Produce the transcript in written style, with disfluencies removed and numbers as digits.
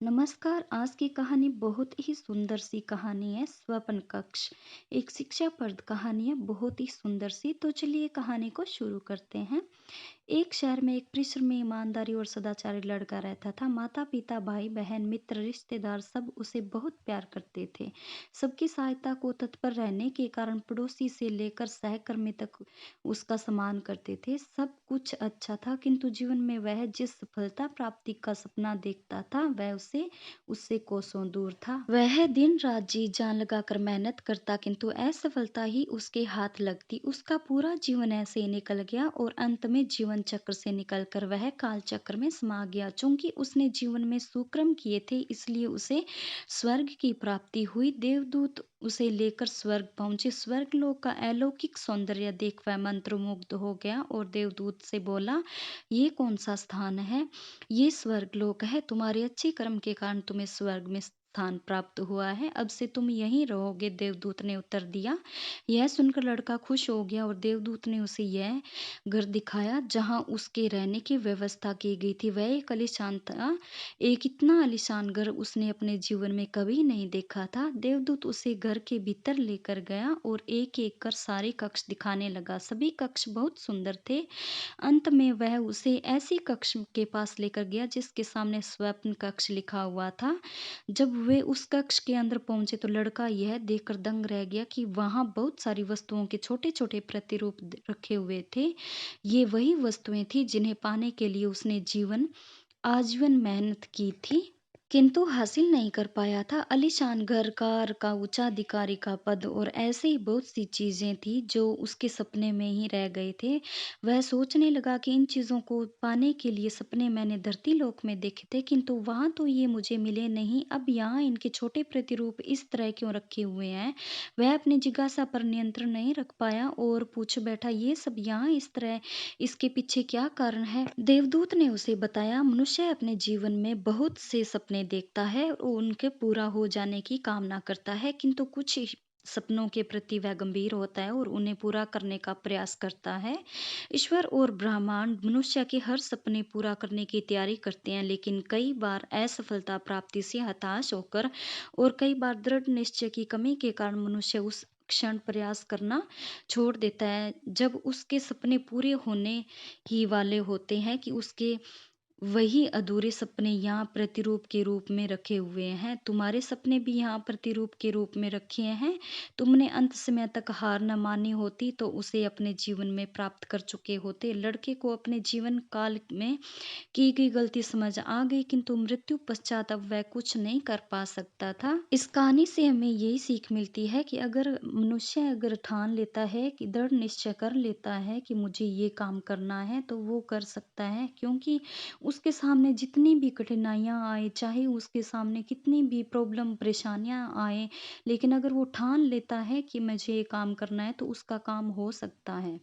नमस्कार। आज की कहानी बहुत ही सुंदर सी कहानी है, स्वप्न कक्ष। एक शिक्षाप्रद कहानी है, बहुत ही सुंदर सी। तो चलिए कहानी को शुरू करते हैं। एक शहर में एक परिश्रमी, ईमानदारी और सदाचारी लड़का रहता था। माता पिता, भाई बहन, मित्र, रिश्तेदार सब उसे बहुत प्यार करते थे। सबकी सहायता को तत्पर रहने के कारण पड़ोसी से लेकर सहकर्मी तक उसका सम्मान करते थे। सब कुछ अच्छा था, किंतु जीवन में वह जिस सफलता प्राप्ति का सपना देखता था वह उसे उससे कोसों दूर था। वह दिन रात जी जान लगाकर मेहनत करता, किंतु असफलता ही उसके हाथ लगती। उसका पूरा जीवन ऐसे ही निकल गया और अंत में जीवन चक्र से निकलकर वह काल चक्र में समा गया। चूंकि उसने जीवन में सुक्रम किए थे, इसलिए उसे स्वर्ग की प्राप्ति हुई। देवदूत उसे लेकर स्वर्ग पहुंचे। स्वर्गलोक का अलौकिक सौंदर्य देख वह मंत्रमुग्ध हो गया और देवदूत से बोला, ये कौन सा स्थान है? ये स्वर्गलोक है। तुम्हारे अच्छे कर्म के कारण तुम्हें स्वर्ग में स्थान प्राप्त हुआ है। अब से तुम यहीं रहोगे। देवदूत ने उत्तर दिया। यह सुनकर लड़का खुश हो गया और देवदूत ने उसे यह घर दिखाया जहां उसके रहने की व्यवस्था की गई थी। वह एक आलीशान था। एक इतना आलीशान घर उसने अपने जीवन में कभी नहीं देखा था। देवदूत उसे घर के भीतर लेकर गया और एक एक कर सारे कक्ष दिखाने लगा। सभी कक्ष बहुत सुंदर थे। अंत में वह उसे ऐसी कक्ष के पास लेकर गया जिसके सामने स्वप्न कक्ष लिखा हुआ था। जब वे उस कक्ष के अंदर पहुंचे तो लड़का यह देखकर दंग रह गया कि वहां बहुत सारी वस्तुओं के छोटे छोटे प्रतिरूप रखे हुए थे। ये वही वस्तुएं थी जिन्हें पाने के लिए उसने आजीवन मेहनत की थी, किंतु हासिल नहीं कर पाया था। आलीशान घर, कार का उच्चाधिकारी का पद और ऐसे ही बहुत सी चीजें थी जो उसके सपने में ही रह गए थे। वह सोचने लगा कि इन चीजों को पाने के लिए सपने मैंने धरती लोक में देखे थे, किंतु वहां तो ये मुझे मिले नहीं। अब यहाँ इनके छोटे प्रतिरूप इस तरह क्यों रखे हुए हैं? वह अपनी जिज्ञासा पर नियंत्रण नहीं रख पाया और पूछ बैठा, ये सब यहाँ इस तरह, इसके पीछे क्या कारण है? देवदूत ने उसे बताया, मनुष्य अपने जीवन में बहुत से सपने देखता है और उनके पूरा हो जाने की कामना करता है, किंतु कुछ सपनों के प्रति वह गंभीर होता है और उन्हें पूरा करने का प्रयास करता है। ईश्वर और ब्रह्मांड मनुष्य के हर सपने पूरा करने की तैयारी करते हैं, लेकिन कई बार असफलता प्राप्ति से हताश होकर और कई बार दृढ़ निश्चय की कमी के कारण मनुष्य उस क्षण प्रयास करना छोड़ देता है जब उसके सपने पूरे होने ही वाले होते हैं कि उसके वही अधूरे सपने यहाँ प्रतिरूप के रूप में रखे हुए हैं। तुम्हारे सपने भी यहाँ प्रतिरूप के रूप में रखे हैं। तुमने अंत समय तक हार न मानी होती तो उसे अपने जीवन में प्राप्त कर चुके होते। लड़के को अपने जीवन काल में की गई गलती समझ आ गई, किंतु मृत्यु पश्चात अब वह कुछ नहीं कर पा सकता था। इस कहानी से हमें यही सीख मिलती है कि अगर मनुष्य अगर ठान लेता है, कि दृढ़ निश्चय कर लेता है कि मुझे ये काम करना है, तो वो कर सकता है। क्योंकि उसके सामने जितनी भी कठिनाइयाँ आए, चाहे उसके सामने कितनी भी प्रॉब्लम परेशानियाँ आए, लेकिन अगर वो ठान लेता है कि मुझे ये काम करना है तो उसका काम हो सकता है।